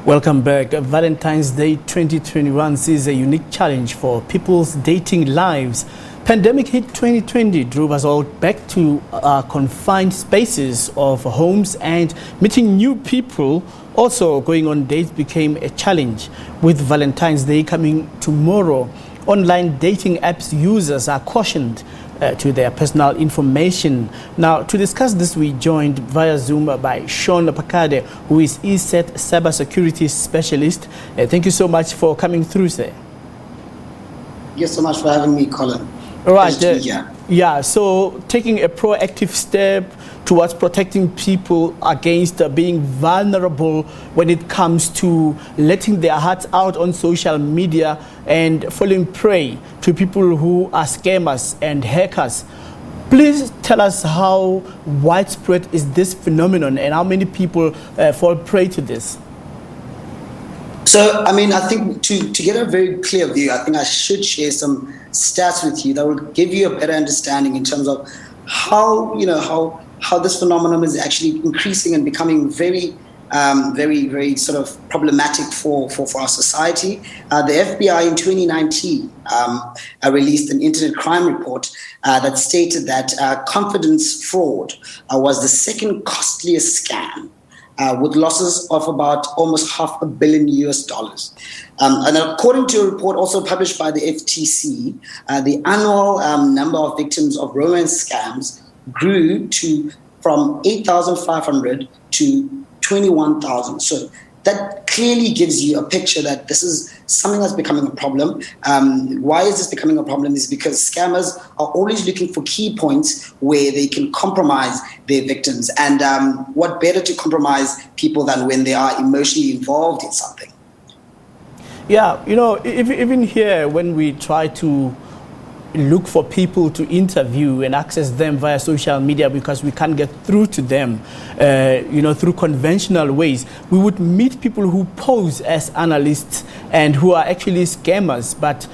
Welcome back. Valentine's Day 2021 sees a unique challenge for people's dating lives. Pandemic hit 2020 drove us all back to our confined spaces of homes, and meeting new people, also going on dates, became a challenge. With Valentine's Day coming tomorrow, online dating apps users are cautioned to their personal information. Now, to discuss this, we joined via Zoom by Shaun Phakade, who is ESET Cybersecurity Specialist. Thank you so much for coming through, sir. Thank you so much for having me, Colin. All right. Yeah, so taking a proactive step towards protecting people against being vulnerable when it comes to letting their hearts out on social media and falling prey to people who are scammers and hackers. Please tell us how widespread is this phenomenon and how many people fall prey to this? So, I think to get a very clear view, I think I should share some stats with you that will give you a better understanding in terms of how this phenomenon is actually increasing and becoming very sort of problematic for our society. The FBI in 2019 released an internet crime report that stated that confidence fraud was the second costliest scam, with losses of about almost $500 million US. And according to a report also published by the FTC, the annual number of victims of romance scams grew from 8,500 to 21,000. So that clearly gives you a picture that this is something that's becoming a problem. Why is this becoming a problem? Is because scammers are always looking for key points where they can compromise their victims. And what better to compromise people than when they are emotionally involved in something? Yeah, even here, when we try to look for people to interview and access them via social media because we can't get through to them, through conventional ways, we would meet people who pose as analysts and who are actually scammers. But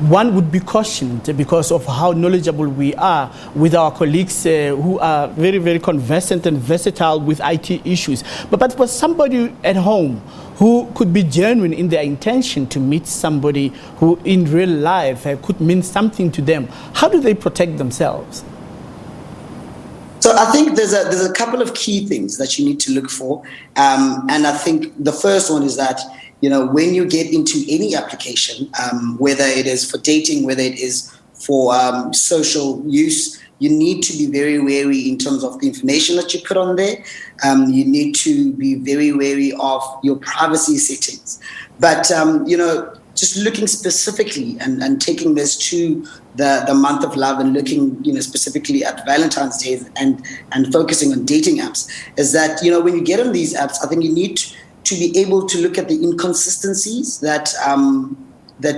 one would be cautioned because of how knowledgeable we are with our colleagues who are very, very conversant and versatile with IT issues. But for somebody at home who could be genuine in their intention to meet somebody who in real life could mean something to them, how do they protect themselves? So I think there's a couple of key things that you need to look for. And I think the first one is that, when you get into any application, whether it is for dating, whether it is for social use, you need to be very wary in terms of the information that you put on there. You need to be very wary of your privacy settings. But, just looking specifically and taking this to the month of love and looking, specifically at Valentine's Day and focusing on dating apps, is that, when you get on these apps, I think you need to be able to look at the inconsistencies that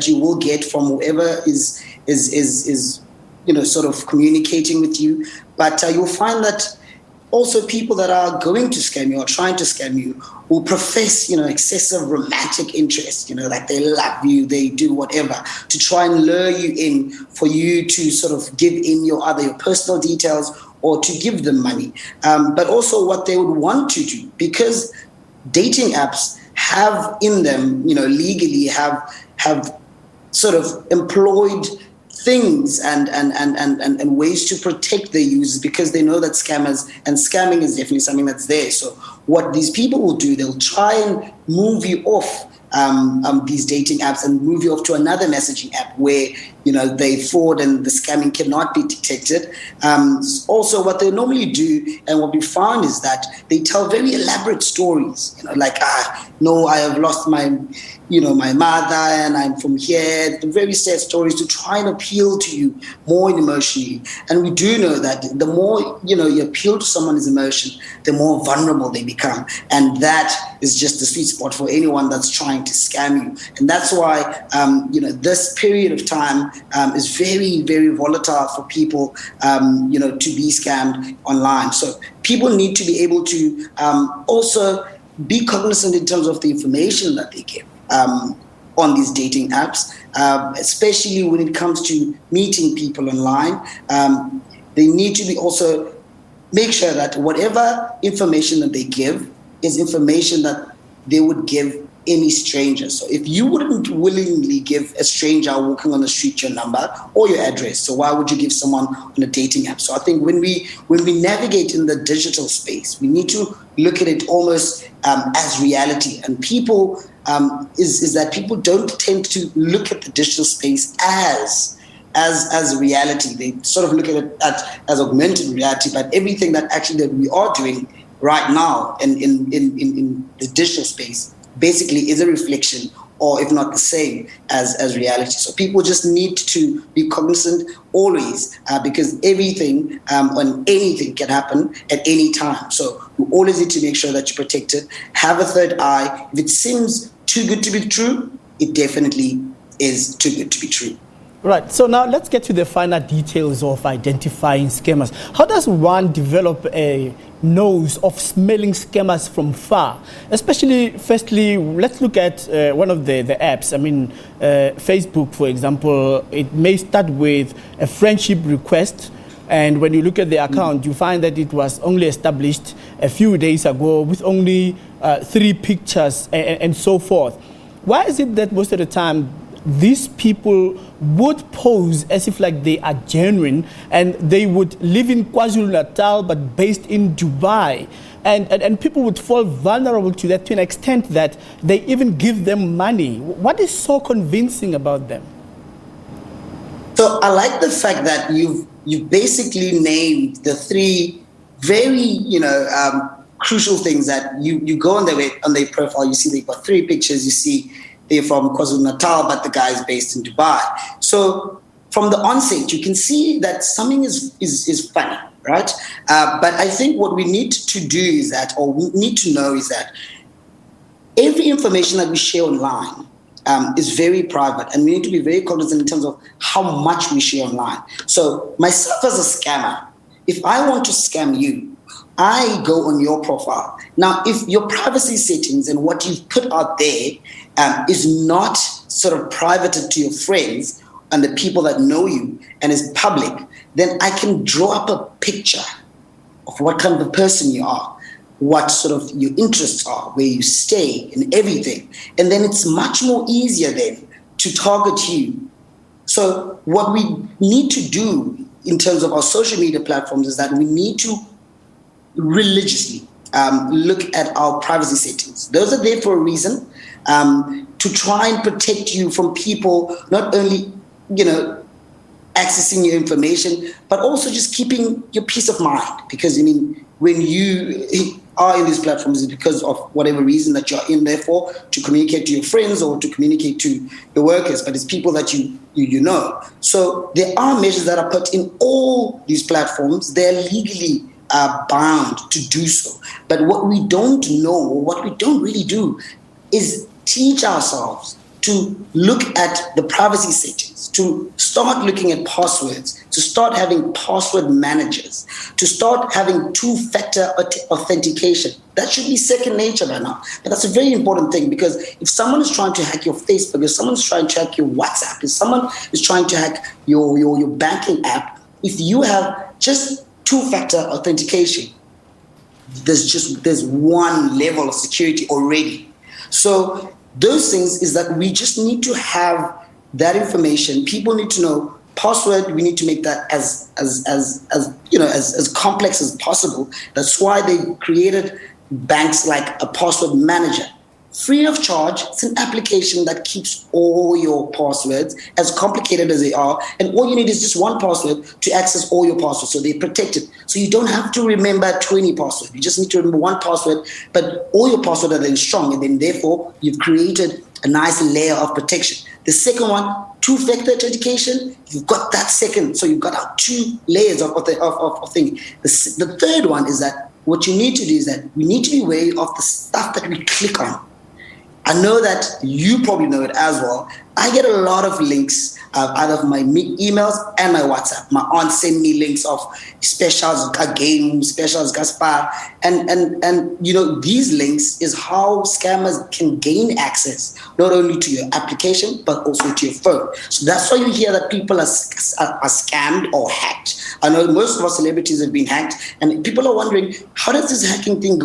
you will get from whoever is sort of communicating with you. But you'll find that also people that are going to scam you or trying to scam you will profess, excessive romantic interest, like they love you, they do whatever to try and lure you in for you to sort of give in your personal details or to give them money. But also what they would want to do, because dating apps have in them, legally have sort of employed things and ways to protect their users, because they know that scamming is definitely something that's there. So what these people will do, they'll try and move you off these dating apps and move you off to another messaging app where they fraud and the scamming cannot be detected. Also, what they normally do and what we found is that they tell very elaborate stories, like no, I have lost my my mother and I'm from here, the very sad stories to try and appeal to you more emotionally. And we do know that the more you appeal to someone's emotion, the more vulnerable they become. And that is just the sweet spot for anyone that's trying to scam you. And that's why this period of time is very, very volatile for people to be scammed online. So people need to be able to also be cognizant in terms of the information that they give on these dating apps, especially when it comes to meeting people online. They need to be also make sure that whatever information that they give is information that they would give any stranger. So if you wouldn't willingly give a stranger walking on the street your number or your address, so why would you give someone on a dating app? So I think when we navigate in the digital space, we need to look at it almost as reality. And people is that people don't tend to look at the digital space as reality. They sort of look at it as augmented reality, but everything that we are doing right now in the digital space basically is a reflection, or if not the same as reality. So people just need to be cognizant always, because everything and anything can happen at any time. So you always need to make sure that you're protected. Have a third eye. If it seems too good to be true, it definitely is too good to be true. Right. So now let's get to the finer details of identifying scammers. How does one develop a nose of smelling scammers from far? Especially, firstly, let's look at one of the apps. I mean, Facebook, for example, it may start with a friendship request. And when you look at the account, you find that it was only established a few days ago with only 3 pictures and so forth. Why is it that most of the time these people would pose as if like they are genuine and they would live in KwaZulu-Natal but based in Dubai, and people would fall vulnerable to that to an extent that they even give them money? What is so convincing about them? So I like the fact that you've basically named the 3 very crucial things that you go on their profile. You see they've got 3 pictures. You see they're from KwaZulu-Natal, but the guy is based in Dubai. So from the onset, you can see that something is funny, right? But I think what we need to do is that, or we need to know is that every information that we share online is very private, and we need to be very cognizant in terms of how much we share online. So myself as a scammer, if I want to scam you, I go on your profile. Now, if your privacy settings and what you've put out there is not sort of privated to your friends and the people that know you and is public, then I can draw up a picture of what kind of a person you are, what sort of your interests are, where you stay and everything. And then it's much more easier then to target you. So what we need to do in terms of our social media platforms is that we need to religiously look at our privacy settings. Those are there for a reason, to try and protect you from people not only, accessing your information, but also just keeping your peace of mind. Because, when you are in these platforms, it's because of whatever reason that you're in there for, to communicate to your friends or to communicate to your workers, but it's people that you know. So there are measures that are put in all these platforms. They're legally bound to do so. But what we don't know, or what we don't really do, is teach ourselves to look at the privacy settings, to start looking at passwords, to start having password managers, to start having 2-factor authentication. That should be second nature by now. But that's a very important thing, because if someone is trying to hack your Facebook, if someone's trying to hack your WhatsApp, if someone is trying to hack your banking app, if you have just 2-factor authentication, there's one level of security already. So those things is that we just need to have that information. People need to know password. We need to make that as complex as possible. That's why they created banks like a password manager. Free of charge. It's an application that keeps all your passwords, as complicated as they are, and all you need is just one password to access all your passwords, so they're protected. So you don't have to remember 20 passwords. You just need to remember one password, but all your passwords are then strong, and then therefore you've created a nice layer of protection. The second one, 2-factor authentication, you've got that second, so you've got our 2 layers of thing. The third one is that what you need to do is that we need to be wary of the stuff that we click on. I know that you probably know it as well. I get a lot of links out of my emails and my WhatsApp. My aunt sent me links of specials, games, specials, Gaspar. And these links is how scammers can gain access, not only to your application, but also to your phone. So that's why you hear that people are scammed or hacked. I know most of our celebrities have been hacked, and people are wondering, how does this hacking thing,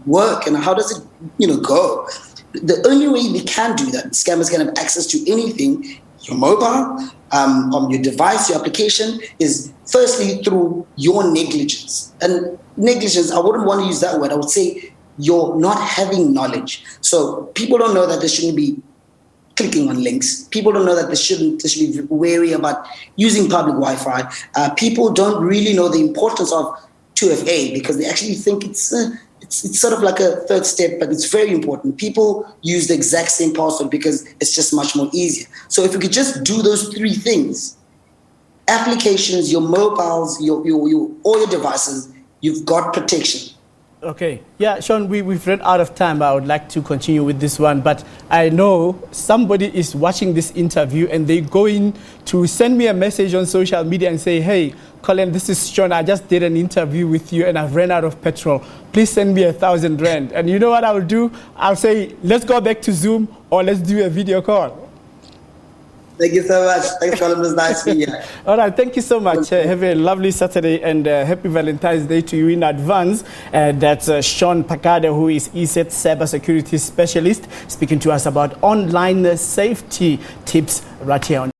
work, and how does it, go? the only way they can do that, scammers can have access to anything, your mobile, on your device, your application, is firstly through your negligence. And negligence, I wouldn't want to use that word. I would say you're not having knowledge. So people don't know that they shouldn't be clicking on links. People don't know that they should be wary about using public Wi-Fi. People don't really know the importance of 2FA because they actually think it's sort of like a third step, but it's very important. People use the exact same password because it's just much more easier. So if you could just do those three things, applications, your mobiles, all your devices, you've got protection. Okay. Yeah, Shaun, we've run out of time. I would like to continue with this one, but I know somebody is watching this interview and they're going to send me a message on social media and say, hey, Colin, this is Shaun. I just did an interview with you and I've ran out of petrol. Please send me 1,000 rand. And you know what I will do? I'll say, let's go back to Zoom or let's do a video call. Thank you so much. Thanks, Colin. It was nice to meet you. All right. Thank you so much. Have a lovely Saturday and happy Valentine's Day to you in advance. That's Shaun Phakade, who is ESET Cybersecurity Specialist, speaking to us about online safety tips right here on